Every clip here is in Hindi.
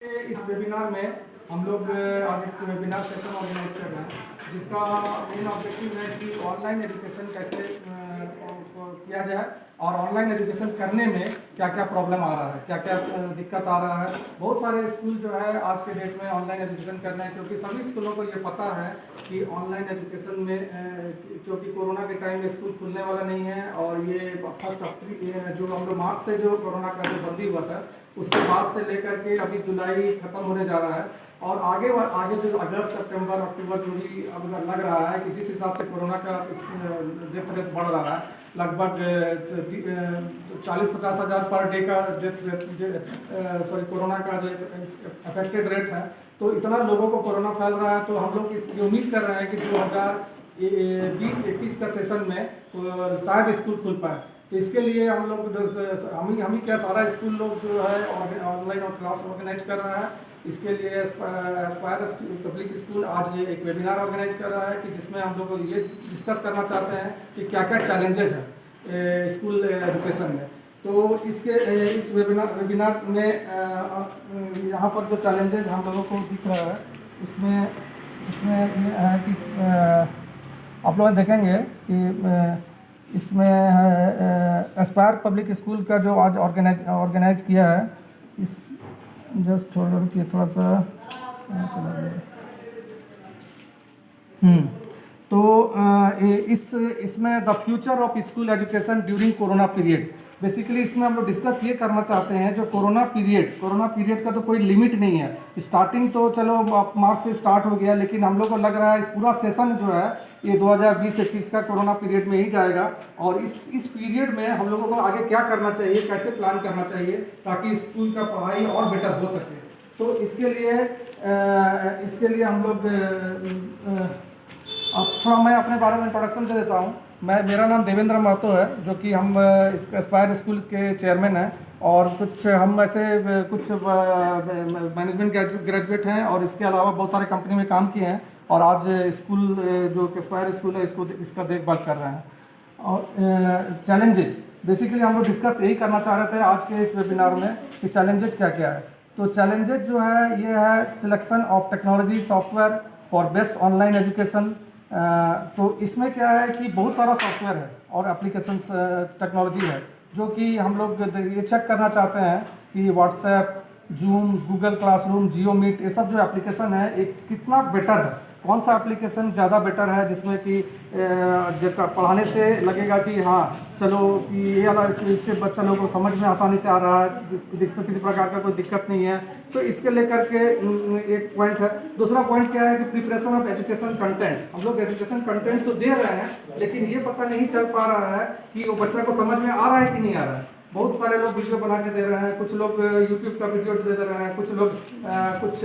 इस वेबिनार में हम लोग आज एक वेबिनार सेशन ऑर्गेनाइज कर रहे हैं जिसका मेन ऑब्जेक्टिव है कि ऑनलाइन एजुकेशन कैसे किया जाए और ऑनलाइन एजुकेशन करने में क्या क्या प्रॉब्लम आ रहा है, क्या क्या दिक्कत आ रहा है। बहुत सारे स्कूल जो है आज के डेट में ऑनलाइन एजुकेशन कर रहे हैं क्योंकि सभी स्कूलों को ये पता है कि ऑनलाइन एजुकेशन में क्योंकि कोरोना के टाइम में स्कूल खुलने वाला नहीं है और ये फर्स्ट अप्रैल जो हम लोग मार्च से जो कोरोना का जो बंदी हुआ था उसके बाद से लेकर के अभी जुलाई खत्म होने जा रहा है और आगे आगे जो अगस्त सितंबर अक्टूबर जो भी अब लग रहा है कि जिस हिसाब से कोरोना का डेथ रेट बढ़ रहा है लगभग 40-50 हज़ार पर डे का डेथ रेट कोरोना का जो अफेक्टेड रेट है तो इतना लोगों को कोरोना फैल रहा है। तो हम लोग ये उम्मीद कर रहे हैं कि 2020-21 का सेशन में शायद स्कूल खुल पाए। तो इसके लिए हम लोग हम ही क्या सारा स्कूल लोग जो है ऑनलाइन और क्लास ऑर्गेनाइज कर रहा है। इसके लिए एस्पायर पब्लिक स्कूल आज ये एक वेबिनार ऑर्गेनाइज कर रहा है कि जिसमें हम लोग ये डिस्कस करना चाहते हैं कि क्या क्या चैलेंजेस हैं स्कूल एजुकेशन में। तो इस वेबिनार में यहाँ पर जो चैलेंजेस हम लोगों को दिख रहा है इसमें ये है कि आप लोग देखेंगे कि इसमें एस्पायर पब्लिक स्कूल का जो आज ऑर्गेनाइज किया है इस जस्ट छोड़ के थोड़ा सा चला गया। तो इसमें the future of school education during corona period basically इसमें हम लोग डिस्कस ये करना चाहते हैं जो कोरोना पीरियड का तो कोई लिमिट नहीं है। स्टार्टिंग तो चलो मार्च से स्टार्ट हो गया लेकिन हम लोग को लग रहा है इस पूरा सेशन जो है ये 2020-21 का कोरोना पीरियड में ही जाएगा और इस पीरियड में हम लोगों को आगे क्या करना चाहिए, कैसे प्लान करना चाहिए ताकि स्कूल का पढ़ाई और बेटर हो सके। तो इसके लिए हम लोग अब थोड़ा मैं अपने बारे में इंट्रोडक्शन दे देता हूँ। मेरा नाम देवेंद्र महतो है जो कि हम एस्पायर स्कूल के चेयरमैन हैं और हम ऐसे कुछ मैनेजमेंट ग्रेजुएट हैं और इसके अलावा बहुत सारे कंपनी में काम किए हैं और आज स्कूल जो एस्पायर स्कूल है इसका देखभाल कर रहे हैं। और चैलेंजेस बेसिकली हम लोग डिस्कस यही करना चाह रहे थे आज के इस वेबिनार में कि चैलेंजेस क्या क्या है। तो चैलेंजेस जो है ये है selection of technology software for best online education. तो इसमें क्या है कि बहुत सारा सॉफ्टवेयर है और एप्लीकेशन टेक्नोलॉजी है जो कि हम लोग ये चेक करना चाहते हैं कि व्हाट्सएप, जूम, गूगल क्लासरूम, जियो मीट ये सब जो एप्लीकेशन है एक कितना बेटर है, कौन सा एप्लीकेशन ज़्यादा बेटर है जिसमें कि पढ़ाने से लगेगा कि हाँ चलो कि ये वाला इससे बच्चा लोगों को समझ में आसानी से आ रहा है, जिसमें किसी प्रकार का कोई दिक्कत नहीं है। तो इसके लेकर के एक पॉइंट है। दूसरा पॉइंट क्या है कि प्रिपरेशन ऑफ एजुकेशन कंटेंट। हम लोग एजुकेशन कंटेंट तो दे रहे हैं लेकिन ये पता नहीं चल पा रहा है कि वो बच्चा को समझ में आ रहा है कि नहीं आ रहा है। बहुत सारे लोग वीडियो बना के दे रहे हैं, कुछ लोग यूट्यूब का वीडियो दे रहे हैं, कुछ लोग कुछ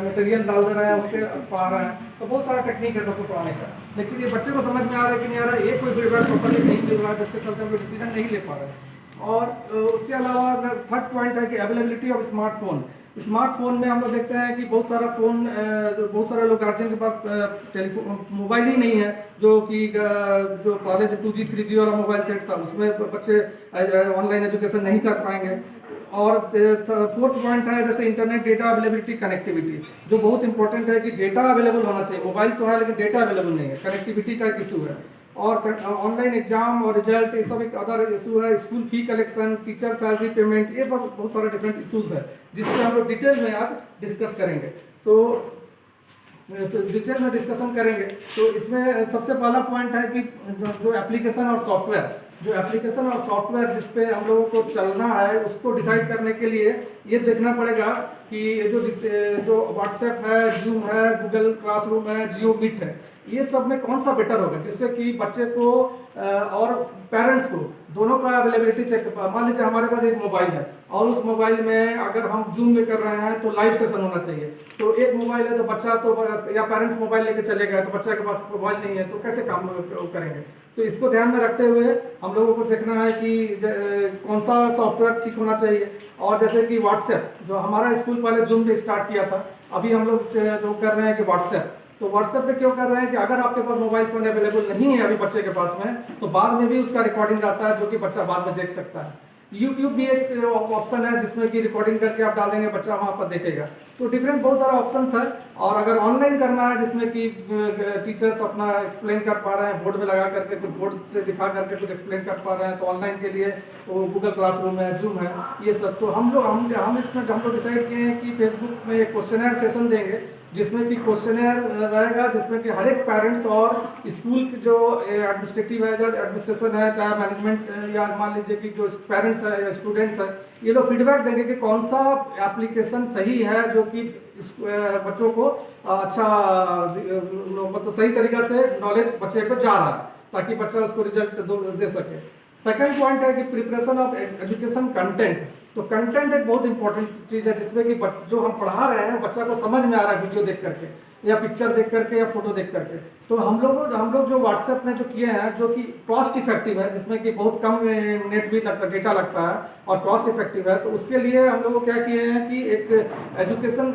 मटेरियल डाल दे रहे हैं उसके पढ़ा रहे हैं। तो बहुत सारा टेक्निक है सबको पढ़ाने का लेकिन ये बच्चे को समझ में आ रहा है कि नहीं आ रहा है, ये कोई फीडबैक प्रॉपर्ली नहीं मिल रहा है जिसके चलते हम डिसीजन नहीं ले पा रहे। और उसके अलावा थर्ड पॉइंट है कि अवेलेबिलिटी ऑफ स्मार्टफोन में हम लोग देखते हैं कि बहुत सारे लोग गार्जियन के पास टेलीफोन मोबाइल ही नहीं है जो पहले जो 2G 3G वाला मोबाइल सेट था उसमें बच्चे ऑनलाइन एजुकेशन नहीं कर पाएंगे। और फोर्थ पॉइंट है जैसे इंटरनेट डेटा अवेलेबिलिटी कनेक्टिविटी जो बहुत इंपॉर्टेंट है कि डेटा अवेलेबल होना चाहिए। मोबाइल तो है लेकिन डेटा अवेलेबल नहीं है, कनेक्टिविटी का एक इशू है। और ऑनलाइन एग्जाम और रिजल्ट ये सब एक अदर इशू है। School fee collection, teacher salary payment, ये सब बहुत सारे डिफरेंट इशूज है जिसपे हम लोग डिटेल में आज डिस्कस करेंगे। तो डिटेल में डिस्कशन करेंगे। तो इसमें सबसे पहला पॉइंट है कि जो एप्लीकेशन और सॉफ्टवेयर जिस पे हम लोगों को चलना है उसको डिसाइड करने के लिए ये देखना पड़ेगा कि जो व्हाट्सएप है, जूम है, गूगल क्लासरूम है, जियो मीट है, ये सब में कौन सा बेटर होगा जिससे कि बच्चे को और पेरेंट्स को दोनों का अवेलेबिलिटी चेक। मान लीजिए हमारे पास एक मोबाइल है और उस मोबाइल में अगर हम जूम में कर रहे हैं तो लाइव सेशन होना चाहिए। तो एक मोबाइल है तो बच्चा तो या पेरेंट्स मोबाइल लेके चले गए तो बच्चे के पास मोबाइल नहीं है तो कैसे काम करेंगे। तो इसको ध्यान में रखते हुए हम लोगों को देखना है कि कौन सा सॉफ्टवेयर ठीक होना चाहिए। और जैसे कि व्हाट्सएप जो हमारा स्कूल पहले जूम पे स्टार्ट किया था, अभी हम लोग कर रहे हैं कि व्हाट्सएप। तो व्हाट्सएप पे क्यों कर रहे हैं कि अगर आपके पास मोबाइल फोन अवेलेबल नहीं है अभी बच्चे के पास में तो बाद में भी उसका रिकॉर्डिंग आता है जो कि बच्चा बाद में देख सकता है। यूट्यूब भी एक ऑप्शन है जिसमें कि रिकॉर्डिंग करके आप डाल देंगे, बच्चा वहाँ पर देखेगा। तो डिफरेंट बहुत सारा ऑप्शंस है। और अगर ऑनलाइन करना है जिसमें कि टीचर्स अपना एक्सप्लेन कर पा रहे हैं बोर्ड में लगा करके, कुछ बोर्ड से दिखा करके कुछ एक्सप्लेन कर पा रहे हैं, तो ऑनलाइन के लिए वो गूगल क्लासरूम है, जूम है, ये सब। तो हम इसमें हम लोग डिसाइड किए हैं कि फेसबुक में एक क्वेश्चनर सेशन देंगे, जिसमें कि क्वेश्चनर रहेगा, जिसमें कि हर एक पेरेंट्स और स्कूल के जो एडमिनिस्ट्रेटिव है, जो एडमिनिस्ट्रेशन है, चाहे मैनेजमेंट या मान लीजिए कि जो पेरेंट्स है या स्टूडेंट्स है, ये लोग फीडबैक देंगे कि कौन सा एप्लीकेशन सही है जो कि बच्चों को अच्छा मतलब सही तरीका से नॉलेज बच्चे को जा रहा है, ताकि बच्चा उसको रिजल्ट दे सके। सेकंड पॉइंट है कि प्रिपरेशन ऑफ एजुकेशन कंटेंट। तो कंटेंट एक बहुत इंपॉर्टेंट चीज़ है, जिसमें कि जो हम पढ़ा रहे हैं बच्चा को समझ में आ रहा है वीडियो देख करके या पिक्चर देख करके या फोटो देख करके। तो हम लोग जो व्हाट्सएप में जो किए हैं, जो कि कॉस्ट इफेक्टिव है, जिसमें कि बहुत कम नेट भी लगता, डेटा लगता है और कॉस्ट इफेक्टिव है, तो उसके लिए हम लोग क्या किए हैं कि एक एजुकेशन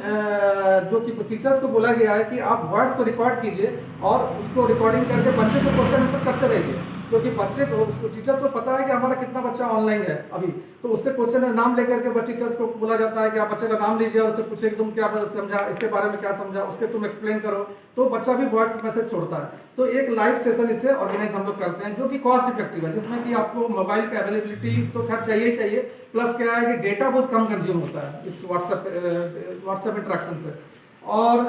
जो कि टीचर्स को बोला गया है कि आप वॉइस को रिकॉर्ड कीजिए और उसको रिकॉर्डिंग करके बच्चे से क्वेश्चन आंसर करते रहिए, क्योंकि बच्चे को उसको टीचर्स को पता है कि हमारा कितना बच्चा ऑनलाइन है अभी। तो उससे क्वेश्चन नाम लेकर के टीचर्स को बोला जाता है कि आप बच्चे का नाम लीजिए और उससे पूछे कि तुम क्या समझा, इसके बारे में क्या समझा, उसके तुम एक्सप्लेन करो, तो बच्चा भी वॉइस मैसेज छोड़ता है। तो एक लाइव सेशन इससे ऑर्गेनाइज हम लोग करते हैं, जो कि कॉस्ट इफेक्टिव है, जिसमें कि आपको मोबाइल का अवेलेबिलिटी तो खैर चाहिए, प्लस क्या है कि डेटा बहुत कम कंज्यूम होता है इस व्हाट्सएप इंटरेक्शन से। और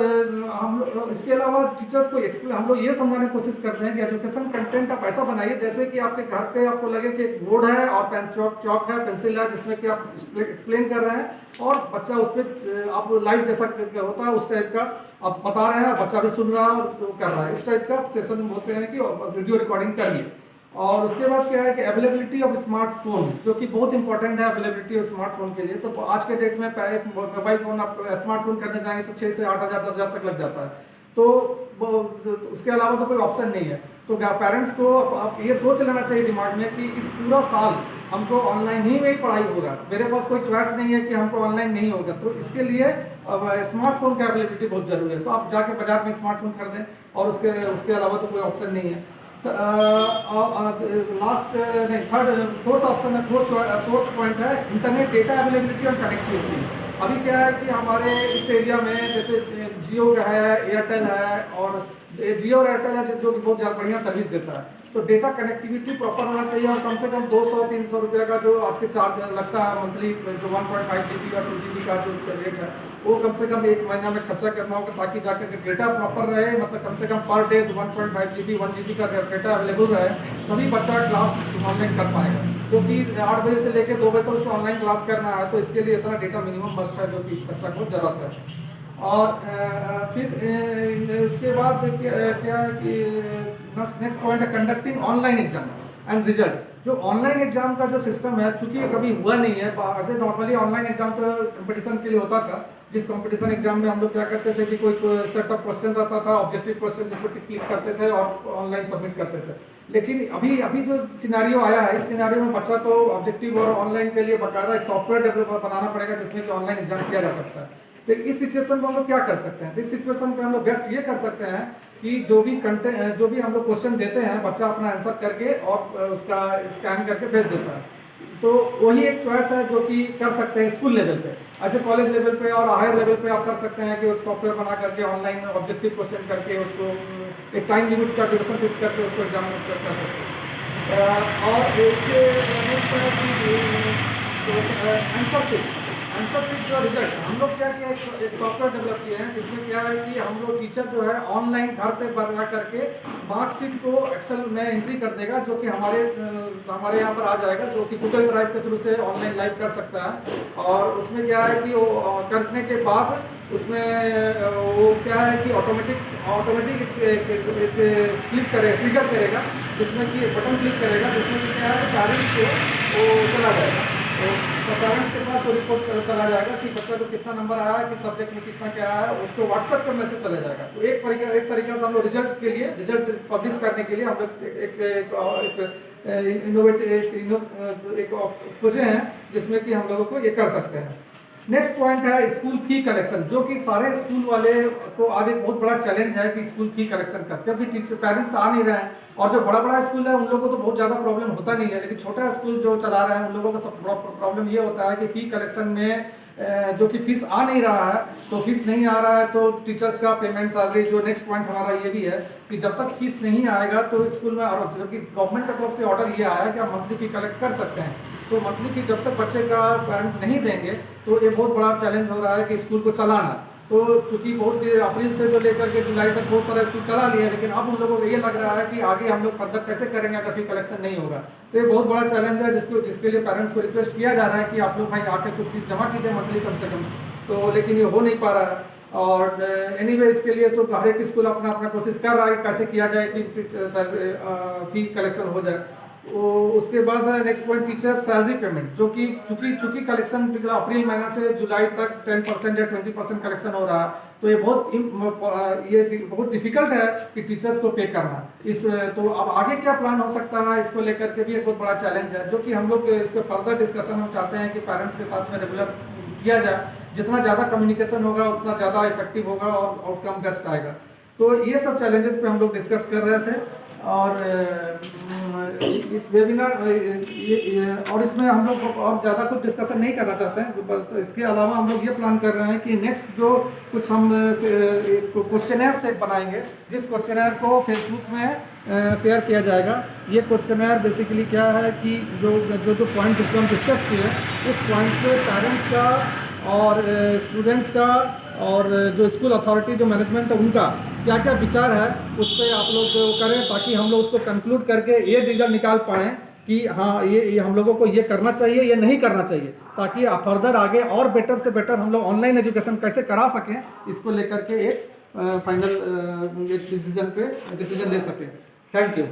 हम इसके अलावा टीचर्स को हम लोग ये समझाने की कोशिश करते हैं कि एजुकेशन कंटेंट आप ऐसा बनाइए जैसे कि आपके घर पे आपको लगे कि एक बोर्ड है और पेन चौक है, पेंसिल है, जिसमें कि आप एक्सप्लेन कर रहे हैं और बच्चा उस पर आप लाइव जैसा होता है उस टाइप का आप बता रहे हैं, बच्चा भी सुन रहा है और कर रहा है। इस टाइप का सेशन बोलते हैं कि वीडियो रिकॉर्डिंग करिए। और उसके बाद क्या है कि अवेलेबिलिटी ऑफ स्मार्टफोन, जो कि बहुत इंपॉर्टेंट है अवेलेबिलिटी ऑफ स्मार्टफोन के लिए। तो आज के डेट में एक मोबाइल फोन आप स्मार्टफोन करने जाएंगे तो 6 से 8,000 10,000 तक लग जाता है। तो उसके अलावा तो कोई ऑप्शन नहीं है। तो पेरेंट्स को आप ये सोच लेना चाहिए दिमाग में कि इस पूरा साल हमको ऑनलाइन ही में ही पढ़ाई होगा, मेरे पास कोई चॉइस नहीं है कि हमको ऑनलाइन नहीं होगा। तो इसके लिए स्मार्टफोन की अवेलेबिलिटी बहुत जरूरी है। तो आप जाके बाजार में स्मार्टफोन खरीदें और उसके अलावा तो कोई ऑप्शन नहीं है। फोर्थ ऑप्शन है, फोर्थ पॉइंट है इंटरनेट डेटा अवेलेबिलिटी और कनेक्टिविटी। अभी क्या है कि हमारे इस एरिया में जैसे जियो का है, एयरटेल है, और जियो और एयरटेल है जो कि बहुत बढ़िया सर्विस देता है। तो डेटा कनेक्टिविटी प्रॉपर होना चाहिए और कम से कम 200-300 रुपये का जो आज के चार्ज लगता है मंथली, जो 1.5 GB या 2 GB का जो रेट है, वो कम से कम एक महीना में खर्चा करना होगा, ताकि जाकर के डेटा प्रॉपर रहे, मतलब कम से कम पर डे 1.5 GB 1 GB का डेटा अवेलेबल रहे, तभी बच्चा क्लास ऑनलाइन कर पाएगा। क्योंकि 8 बजे से लेकर 2 बजे तक उसको ऑनलाइन क्लास करना है, तो इसके लिए इतना डेटा मिनिमम मस्ट है, जो कि बच्चा को जरूरत है। और फिर उसके बाद क्या है कि नेक्स्ट पॉइंट है conducting online exam and result. जो ऑनलाइन एग्जाम का जो सिस्टम है, चूंकि कभी हुआ नहीं है, ऐसे नॉर्मली ऑनलाइन एग्जाम तो कंपटीशन के लिए होता था, जिस कंपटीशन एग्जाम में हम लोग क्या करते थे कि कोई सेट ऑफ क्वेश्चन रहता था, ऑब्जेक्टिव क्वेश्चन, जिस पर क्लिक करते थे और ऑनलाइन सबमिट करते थे। लेकिन अभी जो सिनेरियो आया है, इस सिनेरियो में बच्चा को ऑब्जेक्टिव और ऑनलाइन के लिए बकायदा एक सॉफ्टवेयर डेवलप बनाना पड़ेगा, जिसमें कि ऑनलाइन एग्जाम किया जा सकता है। तो इस सिचुएशन में हम लोग क्या कर सकते हैं? इस सिचुएशन पे हम लोग बेस्ट ये कर सकते हैं कि जो भी हम लोग क्वेश्चन देते हैं, बच्चा अपना आंसर करके और उसका स्कैन करके भेज देता है। तो वही एक चॉइस है जो कि कर सकते हैं स्कूल लेवल पे। ऐसे कॉलेज लेवल पे और हायर लेवल पे आप कर सकते हैं कि एक सॉफ्टवेयर बना करके ऑनलाइन ऑब्जेक्टिव क्वेश्चन करके उसको एक टाइम लिमिट का ड्यूरेशन फिक्स करके उसको एग्जाम कर सकते हैं। और इसके आंसर शीट और रिजल्ट हम लोग क्या किया, एक सॉफ्टवेयर डेवलप किए हैं, जिसमें क्या है कि हम लोग टीचर जो है ऑनलाइन घर पे बना करके मार्कशीट को एक्सेल में एंट्री कर देगा, जो कि हमारे यहाँ पर आ जाएगा, जो कि गूगल ड्राइव के थ्रू से ऑनलाइन लाइव कर सकता है। और उसमें क्या है कि वो करने के बाद उसमें वो क्या है कि ऑटोमेटिक ट्रिगर करेगा, जिसमें कि बटन क्लिक करेगा, जिसमें कि क्या है पेरेंट्स को वो चला जाएगा। तो पेरेंट्स के पास वो रिपोर्ट चला जाएगा कि बच्चा को कितना नंबर आया है, किस सब्जेक्ट में कितना क्या आया है, उसको व्हाट्सएप पर मैसेज चला जाएगा। तो एक तरीके से हम लोग रिजल्ट पब्लिश करने के लिए हम लोग एक इनोवेटिव खोजे हैं, जिसमें कि हम लोगों को ये कर सकते हैं। नेक्स्ट पॉइंट है स्कूल फी कलेक्शन, जो कि सारे स्कूल वाले को आज एक बहुत बड़ा चैलेंज है कि स्कूल फी कलेक्शन का, क्योंकि टीचर पेरेंट्स आ नहीं रहे हैं। और जो बड़ा बड़ा स्कूल है उन लोगों को तो बहुत ज़्यादा प्रॉब्लम होता नहीं है, लेकिन छोटा स्कूल जो चला रहे हैं उन लोगों का सब प्रॉब्लम ये होता है कि फ़ी कलेक्शन में जो कि फीस आ नहीं रहा है, तो फीस नहीं आ रहा है तो टीचर्स का पेमेंट सैलरी, जो नेक्स्ट पॉइंट हमारा ये भी है कि जब तक फीस नहीं आएगा तो स्कूल में, और जबकि गवर्नमेंट की तरफ से ऑर्डर ये आया है कि आप मंथली फी कलेक्ट कर सकते हैं, तो मंथली फी जब तक बच्चे का पेरेंट्स नहीं देंगे तो ये बहुत बड़ा चैलेंज हो रहा है कि स्कूल को चलाना। तो चूँकि बहुत अप्रैल से जो लेकर के जुलाई तक बहुत सारा स्कूल चला लिया है, लेकिन अब उन लोगों को ये लग रहा है कि आगे हम लोग फर्दर कैसे करेंगे अगर फी कलेक्शन नहीं होगा। तो ये बहुत बड़ा चैलेंज है जिसके लिए पेरेंट्स को रिक्वेस्ट किया जा रहा है कि आप लोग भाई आके कुछ फीस जमा कीजिए मंथली कम से कम, तो लेकिन ये हो नहीं पा रहा है। और एनीवे इसके लिए तो हर एक स्कूल अपना अपना कोशिश कर रहा है कैसे किया जाए कि फी कलेक्शन हो जाए। उसके बाद next point teacher salary payment, जो कि चूंकि कलेक्शन अप्रैल महीना से जुलाई तक 10% या 20% कलेक्शन हो रहा है, तो ये बहुत डिफिकल्ट है कि टीचर्स को पे करना। तो अब आगे क्या प्लान हो सकता है इसको लेकर के भी एक बहुत बड़ा चैलेंज है, जो कि हम लोग इसको फर्दर डिस्कशन हम चाहते हैं कि पेरेंट्स के साथ में रेगुलर किया जाए। जितना ज़्यादा कम्युनिकेशन होगा उतना ज़्यादा इफेक्टिव होगा और आउटकम बेस्ट आएगा। तो ये सब चैलेंजेस पे हम लोग डिस्कस कर रहे थे। और इस वेबिनार और इसमें हम लोग और ज़्यादा कुछ डिस्कशन नहीं करना चाहते हैं। इसके अलावा हम लोग ये प्लान कर रहे हैं कि नेक्स्ट जो कुछ हम क्वेश्चनर से बनाएंगे, जिस क्वेश्चनर को फेसबुक में शेयर किया जाएगा। ये क्वेश्चनर बेसिकली क्या है कि जो पॉइंट जिसको हम डिस्कस किए उस पॉइंट पे पेरेंट्स का और स्टूडेंट्स का और जो स्कूल अथॉरिटी जो मैनेजमेंट है उनका क्या क्या विचार है उस पर आप लोग करें, ताकि हम लोग उसको कंक्लूड करके ये रिजल्ट निकाल पाएँ कि हाँ ये हम लोगों को ये करना चाहिए या नहीं करना चाहिए, ताकि फर्दर आगे और बेटर से बेटर हम लोग ऑनलाइन एजुकेशन कैसे करा सकें, इसको लेकर के एक फाइनल डिसीजन ले सकें। Thank you.